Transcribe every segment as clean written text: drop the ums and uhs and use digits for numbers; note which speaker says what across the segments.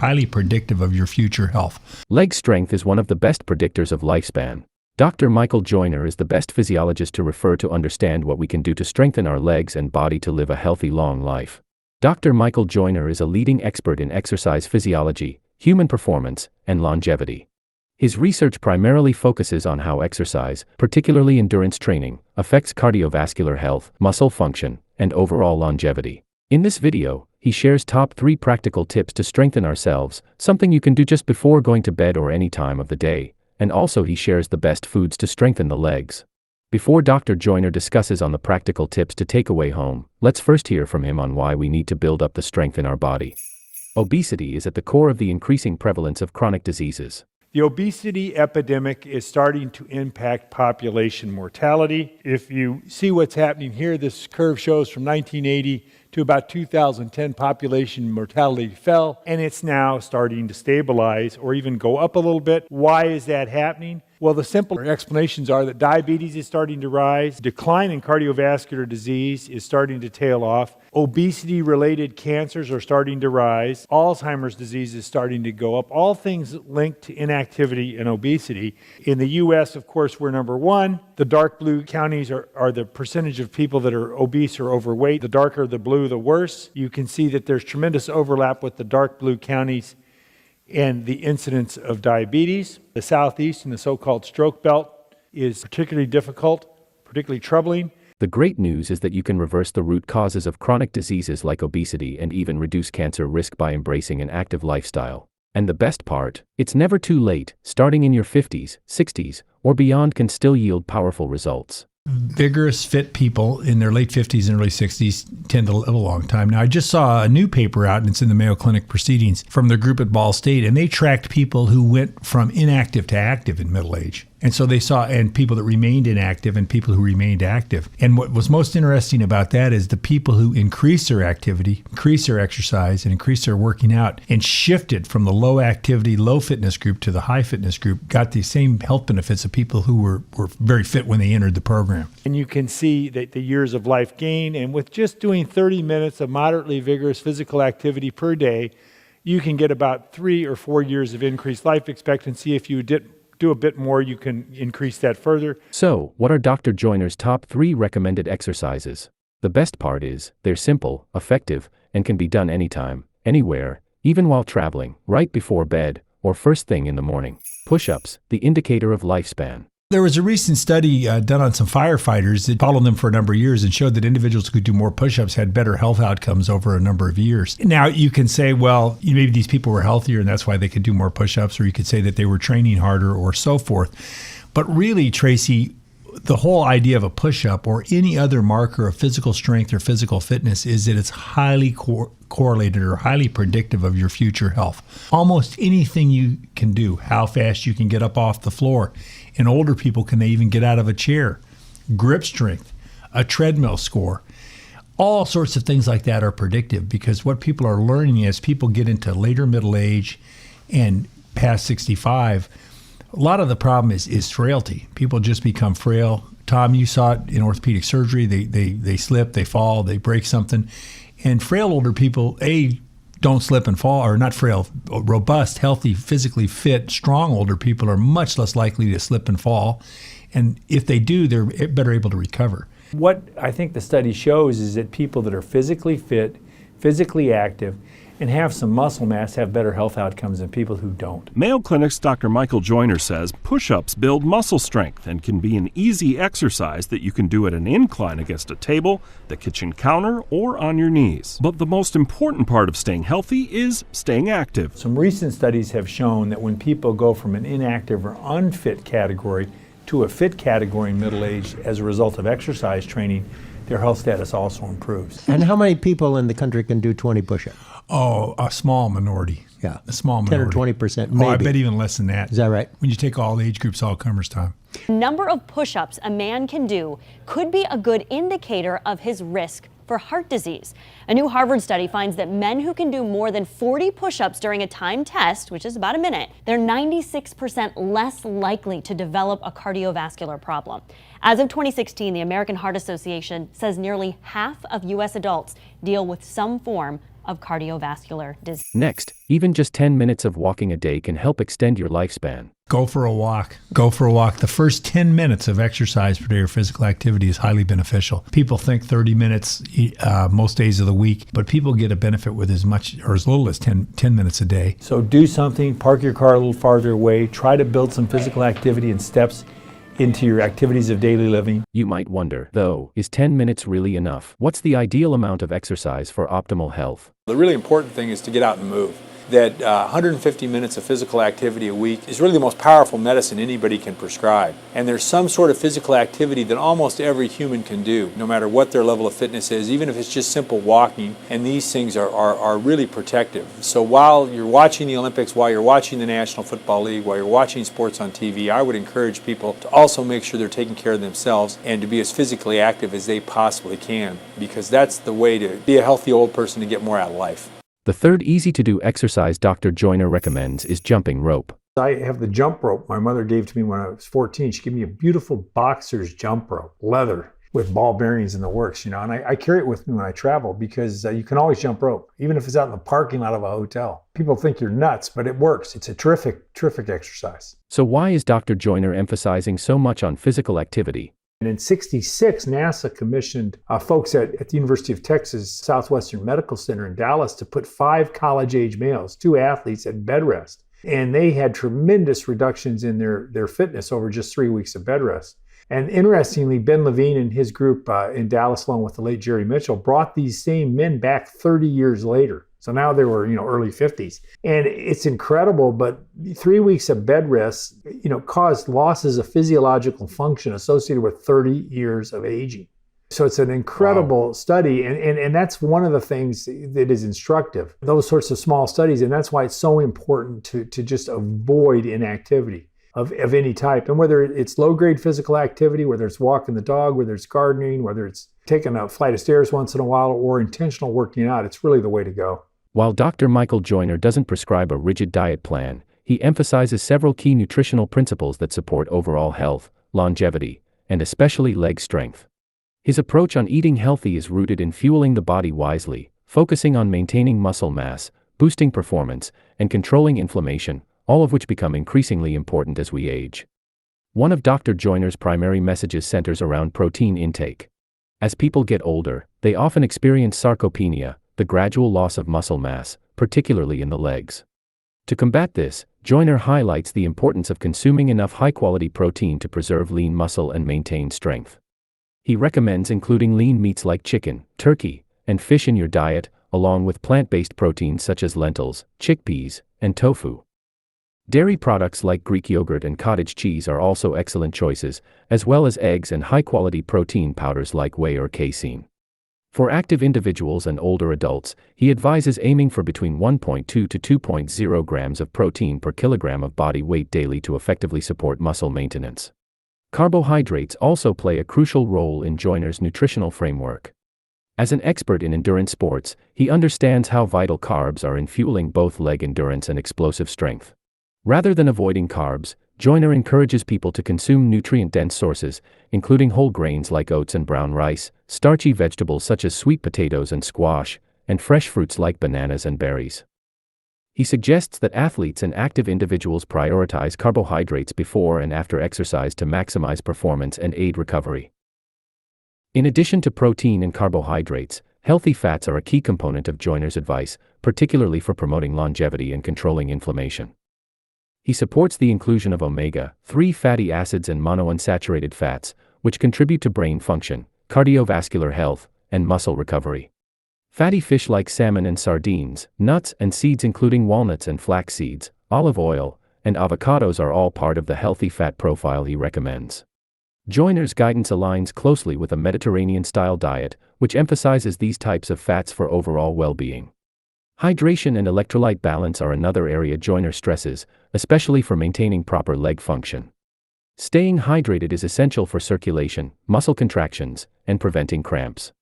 Speaker 1: highly predictive of your future health.
Speaker 2: Leg strength is one of the best predictors of lifespan. Dr. Michael Joyner is the best physiologist to refer to understand what we can do to strengthen our legs and body to live a healthy long life. Dr. Michael Joyner is a leading expert in exercise physiology, human performance, and longevity. His research primarily focuses on how exercise, particularly endurance training, affects cardiovascular health, muscle function, and overall longevity. In this video, he shares top 3 practical tips to strengthen ourselves, something you can do just before going to bed or any time of the day, and also he shares the best foods to strengthen the legs. Before Dr. Joyner discusses on the practical tips to take away home, let's first hear from him on why we need to build up the strength in our body. Obesity is at the core of the increasing prevalence of chronic diseases.
Speaker 3: The obesity epidemic is starting to impact population mortality. If you see what's happening here, this curve shows from 1980 to about 2010, population mortality fell, and it's now starting to stabilize or even go up a little bit. Why is that happening? Well, the simple explanations are that diabetes is starting to rise, decline in cardiovascular disease is starting to tail off, obesity-related cancers are starting to rise, Alzheimer's disease is starting to go up, all things linked to inactivity and obesity. In the U.S., of course, we're number 1. The dark blue counties are the percentage of people that are obese or overweight. The darker the blue, the worse. You can see that there's tremendous overlap with the dark blue counties and the incidence of diabetes. The southeast and the so-called stroke belt is particularly difficult, particularly troubling.
Speaker 2: The great news is that you can reverse the root causes of chronic diseases like obesity and even reduce cancer risk by embracing an active lifestyle. And the best part, it's never too late. Starting in your 50s, 60s, or beyond can still yield powerful results.
Speaker 1: Vigorous, fit people in their late 50s and early 60s tend to live a long time. Now, I just saw a new paper out, and it's in the Mayo Clinic Proceedings, from the group at Ball State, and they tracked people who went from inactive to active in middle age. And so they saw, and people that remained inactive and people who remained active. And what was most interesting about that is the people who increased their activity, increased their exercise, and increased their working out, and shifted from the low activity, low fitness group to the high fitness group, got the same health benefits of people who were very fit when they entered the program.
Speaker 3: And you can see that the years of life gain, and with just doing 30 minutes of moderately vigorous physical activity per day, you can get about 3 or 4 years of increased life expectancy. If you do a bit more, you can increase that further.
Speaker 2: So, what are Dr. Joyner's top 3 recommended exercises? The best part is, they're simple, effective, and can be done anytime, anywhere, even while traveling, right before bed, or first thing in the morning. Push-ups, the indicator of lifespan.
Speaker 1: There was a recent study done on some firefighters that followed them for a number of years and showed that individuals who could do more push-ups had better health outcomes over a number of years. Now, you can say, well, maybe these people were healthier and that's why they could do more push-ups, or you could say that they were training harder or so forth. But really, Tracy, the whole idea of a push-up or any other marker of physical strength or physical fitness is that it's highly correlated or highly predictive of your future health. Almost anything you can do, how fast you can get up off the floor. In older people, can they even get out of a chair? Grip strength, a treadmill score. All sorts of things like that are predictive, because what people are learning as people get into later middle age and past 65, a lot of the problem is frailty. People just become frail. Tom, you saw it in orthopedic surgery. They slip, they fall, they break something. And frail older people, don't slip and fall, or not frail, robust, healthy, physically fit, strong older people are much less likely to slip and fall. And if they do, they're better able to recover.
Speaker 4: What I think the study shows is that people that are physically fit, physically active, and have some muscle mass have better health outcomes than people who don't.
Speaker 5: Mayo Clinic's Dr. Michael Joyner says push-ups build muscle strength and can be an easy exercise that you can do at an incline against a table, the kitchen counter, or on your knees. But the most important part of staying healthy is staying active.
Speaker 4: Some recent studies have shown that when people go from an inactive or unfit category to a fit category in middle age as a result of exercise training, their health status also improves.
Speaker 6: And how many people in the country can do 20 push-ups?
Speaker 1: Oh, a small minority.
Speaker 6: Yeah.
Speaker 1: A small
Speaker 6: 10
Speaker 1: minority.
Speaker 6: or 20%, maybe.
Speaker 1: Oh, I bet even less than that.
Speaker 6: Is that right?
Speaker 1: When you take all age groups, all comers, Tom.
Speaker 7: Number of push-ups a man can do could be a good indicator of his risk for heart disease. A new Harvard study finds that men who can do more than 40 push-ups during a timed test, which is about a minute, they're 96% less likely to develop a cardiovascular problem. As of 2016, the American Heart Association says nearly half of U.S. adults deal with some form of cardiovascular disease.
Speaker 2: Next, even just 10 minutes of walking a day can help extend your lifespan.
Speaker 1: Go for a walk. Go for a walk. The first 10 minutes of exercise per day or physical activity is highly beneficial. People think 30 minutes most days of the week, but people get a benefit with as much or as little as 10 minutes a day.
Speaker 4: So do something, park your car a little farther away, try to build some physical activity and steps into your activities of daily living.
Speaker 2: You might wonder, though, is 10 minutes really enough? What's the ideal amount of exercise for optimal health?
Speaker 8: The really important thing is to get out and move. That 150 minutes of physical activity a week is really the most powerful medicine anybody can prescribe. And there's some sort of physical activity that almost every human can do, no matter what their level of fitness is, even if it's just simple walking. And these things are really protective. So while you're watching the Olympics, while you're watching the National Football League, while you're watching sports on TV, I would encourage people to also make sure they're taking care of themselves and to be as physically active as they possibly can, because that's the way to be a healthy old person and get more out of life.
Speaker 2: The third easy-to-do exercise Dr. Joyner recommends is jumping rope.
Speaker 4: I have the jump rope my mother gave to me when I was 14. She gave me a beautiful boxer's jump rope, leather, with ball bearings in the works, and I carry it with me when I travel because you can always jump rope, even if it's out in the parking lot of a hotel. People think you're nuts, but it works. It's a terrific exercise.
Speaker 2: So why is Dr. Joyner emphasizing so much on physical activity?
Speaker 4: And in '66, NASA commissioned folks at the University of Texas Southwestern Medical Center in Dallas to put 5 college-age males, 2 athletes, at bed rest. And they had tremendous reductions in their fitness over just 3 weeks of bed rest. And interestingly, Ben Levine and his group in Dallas, along with the late Jerry Mitchell, brought these same men back 30 years later. So now they were, early 50s. And it's incredible, but 3 weeks of bed rest, caused losses of physiological function associated with 30 years of aging. So it's an incredible study. And that's one of the things that is instructive, those sorts of small studies. And that's why it's so important to just avoid inactivity of any type. And whether it's low-grade physical activity, whether it's walking the dog, whether it's gardening, whether it's taking a flight of stairs once in a while, or intentional working out, it's really the way to go.
Speaker 2: While Dr. Michael Joyner doesn't prescribe a rigid diet plan, he emphasizes several key nutritional principles that support overall health, longevity, and especially leg strength. His approach on eating healthy is rooted in fueling the body wisely, focusing on maintaining muscle mass, boosting performance, and controlling inflammation, all of which become increasingly important as we age. One of Dr. Joyner's primary messages centers around protein intake. As people get older, they often experience sarcopenia, the gradual loss of muscle mass, particularly in the legs. To combat this, Joyner highlights the importance of consuming enough high-quality protein to preserve lean muscle and maintain strength. He recommends including lean meats like chicken, turkey, and fish in your diet, along with plant-based proteins such as lentils, chickpeas, and tofu. Dairy products like Greek yogurt and cottage cheese are also excellent choices, as well as eggs and high-quality protein powders like whey or casein. For active individuals and older adults, he advises aiming for between 1.2 to 2.0 grams of protein per kilogram of body weight daily to effectively support muscle maintenance. Carbohydrates also play a crucial role in Joyner's nutritional framework. As an expert in endurance sports, he understands how vital carbs are in fueling both leg endurance and explosive strength. Rather than avoiding carbs, Joyner encourages people to consume nutrient-dense sources, including whole grains like oats and brown rice, starchy vegetables such as sweet potatoes and squash, and fresh fruits like bananas and berries. He suggests that athletes and active individuals prioritize carbohydrates before and after exercise to maximize performance and aid recovery. In addition to protein and carbohydrates, healthy fats are a key component of Joyner's advice, particularly for promoting longevity and controlling inflammation. He supports the inclusion of omega-3 fatty acids and monounsaturated fats, which contribute to brain function, cardiovascular health, and muscle recovery. Fatty fish like salmon and sardines, nuts and seeds including walnuts and flax seeds, olive oil, and avocados are all part of the healthy fat profile he recommends. Joyner's guidance aligns closely with a Mediterranean-style diet, which emphasizes these types of fats for overall well-being. Hydration and electrolyte balance are another area Joyner stresses, especially for maintaining proper leg function. Staying hydrated is essential for circulation, muscle contractions, and preventing cramps.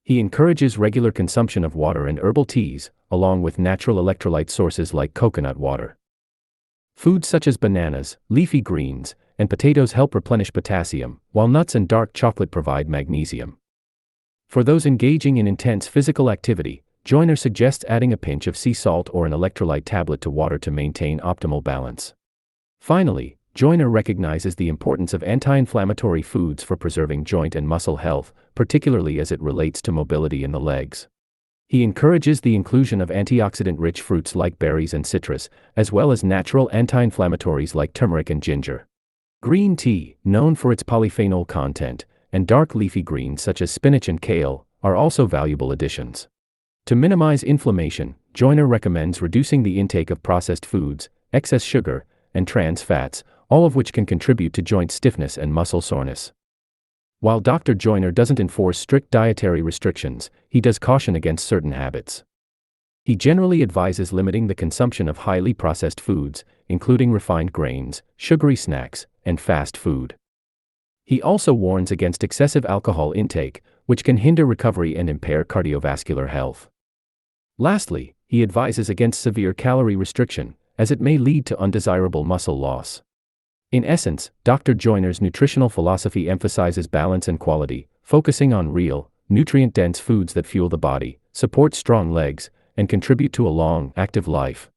Speaker 2: He encourages regular consumption of water and herbal teas, along with natural electrolyte sources like coconut water. Foods such as bananas, leafy greens, and potatoes help replenish potassium, while nuts and dark chocolate provide magnesium. For those engaging in intense physical activity, Joyner suggests adding a pinch of sea salt or an electrolyte tablet to water to maintain optimal balance. Finally, Joyner recognizes the importance of anti-inflammatory foods for preserving joint and muscle health, particularly as it relates to mobility in the legs. He encourages the inclusion of antioxidant-rich fruits like berries and citrus, as well as natural anti-inflammatories like turmeric and ginger. Green tea, known for its polyphenol content, and dark leafy greens such as spinach and kale, are also valuable additions. To minimize inflammation, Joyner recommends reducing the intake of processed foods, excess sugar, and trans fats, all of which can contribute to joint stiffness and muscle soreness. While Dr. Joyner doesn't enforce strict dietary restrictions, he does caution against certain habits. He generally advises limiting the consumption of highly processed foods, including refined grains, sugary snacks, and fast food. He also warns against excessive alcohol intake, which can hinder recovery and impair cardiovascular health. Lastly, he advises against severe calorie restriction, as it may lead to undesirable muscle loss. In essence, Dr. Joyner's nutritional philosophy emphasizes balance and quality, focusing on real, nutrient-dense foods that fuel the body, support strong legs, and contribute to a long, active life.